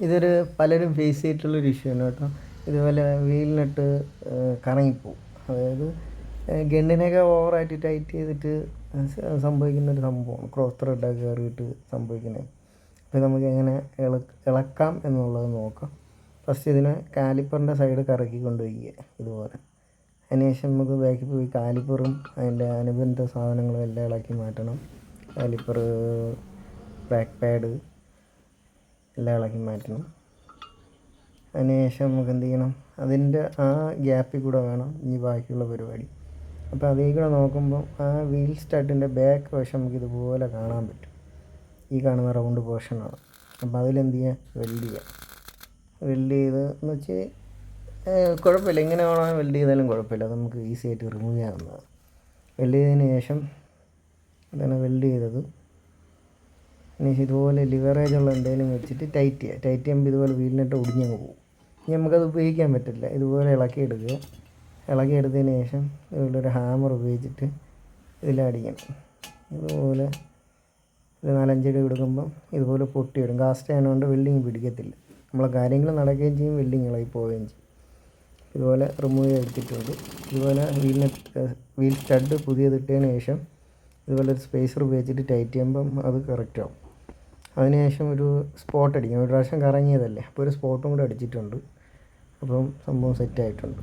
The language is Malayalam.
ഇതൊരു പലരും ഫേസ് ചെയ്തിട്ടുള്ളൊരു ഇഷ്യൂ ആണ് കേട്ടോ. ഇതുപോലെ വീലിനിട്ട് കറങ്ങിപ്പോവും. അതായത് ഗണ്ണിനെയൊക്കെ ഓവറായിട്ട് ടൈറ്റ് ചെയ്തിട്ട് സംഭവിക്കുന്നൊരു സംഭവമാണ് ക്രോസ് ത്രെഡൊക്കെ കയറിയിട്ട് സംഭവിക്കുന്നത്. അപ്പോൾ നമുക്ക് എങ്ങനെ ഇളക്കാം എന്നുള്ളത് നോക്കാം. ഫസ്റ്റ് ഇതിനെ കാലിപ്പറിൻ്റെ സൈഡ് കറക്കി കൊണ്ടുപോയി ഇതുപോലെ. അതിനുശേഷം നമുക്ക് ബാക്കിൽ പോയി കാലിപ്പറും അതിൻ്റെ അനുബന്ധ സാധനങ്ങളും എല്ലാം ഇളക്കി മാറ്റണം. കാലിപ്പർ, ബ്രേക്ക് പാഡ് എല്ലാം ഇളക്കി മാറ്റണം. അതിനുശേഷം നമുക്ക് എന്ത് ചെയ്യണം, അതിൻ്റെ ആ ഗ്യാപ്പിൽ കൂടെ വേണം ഇനി ബാക്കിയുള്ള പരിപാടി. അപ്പോൾ അതിൽ കൂടെ നോക്കുമ്പോൾ ആ വീൽ സ്റ്റഡിൻ്റെ ബാക്ക് വശം നമുക്ക് ഇതുപോലെ കാണാൻ പറ്റും. ഈ കാണുന്ന റൗണ്ട് പോർഷനാണ്. അപ്പോൾ അതിലെന്ത് ചെയ്യുക, വെൽഡ് ചെയ്യുക. വെൽഡ് ചെയ്ത് എന്ന് വെച്ച് കുഴപ്പമില്ല, ഇങ്ങനെ വേണമെങ്കിൽ വെൽഡ് ചെയ്താലും കുഴപ്പമില്ല, അത് നമുക്ക് ഈസി ആയിട്ട് റിമൂവ് ചെയ്യാവുന്നതാണ്. വെൽഡ് ചെയ്തതിന് ശേഷം അതാണ് വെൽഡ് ചെയ്തത്. അതിനുശേഷം ഇതുപോലെ ലിവറേജ് ഉള്ള എന്തെങ്കിലും വെച്ചിട്ട് ടൈറ്റ് ചെയ്യുക. ടൈറ്റ് ചെയ്യുമ്പോൾ ഇതുപോലെ വീലിനിട്ട് ഒടിഞ്ഞങ്ങ് പോകും. ഇനി നമുക്കത് ഉപയോഗിക്കാൻ പറ്റില്ല. ഇതുപോലെ ഇളക്കിയെടുക്കുക. ഇളക്കിയെടുത്തതിന് ശേഷം ഇതുപോലെ ഒരു ഹാമർ ഉപയോഗിച്ചിട്ട് ഇതിലടിക്കണം. ഇതുപോലെ ഒരു 4-5 അടി കൊടുക്കുമ്പം ഇതുപോലെ പൊട്ടി വരും. കാസ്റ്റ് ആയതുകൊണ്ട് വെൽഡിങ് പിടിക്കത്തില്ല. നമ്മളെ കാര്യങ്ങൾ നടക്കുകയും ചെയ്യും, വെൽഡിങ് ഇളകി പോവുകയും ചെയ്യും. ഇതുപോലെ റിമൂവ് ചെയ്തെടുത്തിട്ടുണ്ട്. ഇതുപോലെ വീൽ സ്റ്റഡ് പുതിയതിട്ടതിന് ശേഷം ഇതുപോലെ ഒരു സ്പേസർ ഉപയോഗിച്ചിട്ട് ടൈറ്റ് ചെയ്യുമ്പം അത് കറക്റ്റ് ആവും. അതിനുശേഷം ഒരു സ്പോട്ട് അടിക്കണം. ഒരു പ്രാവശ്യം കറങ്ങിയതല്ലേ, അപ്പോൾ ഒരു സ്പോട്ടും കൂടെ അടിച്ചിട്ടുണ്ട്. അപ്പം സംഭവം സെറ്റായിട്ടുണ്ട്.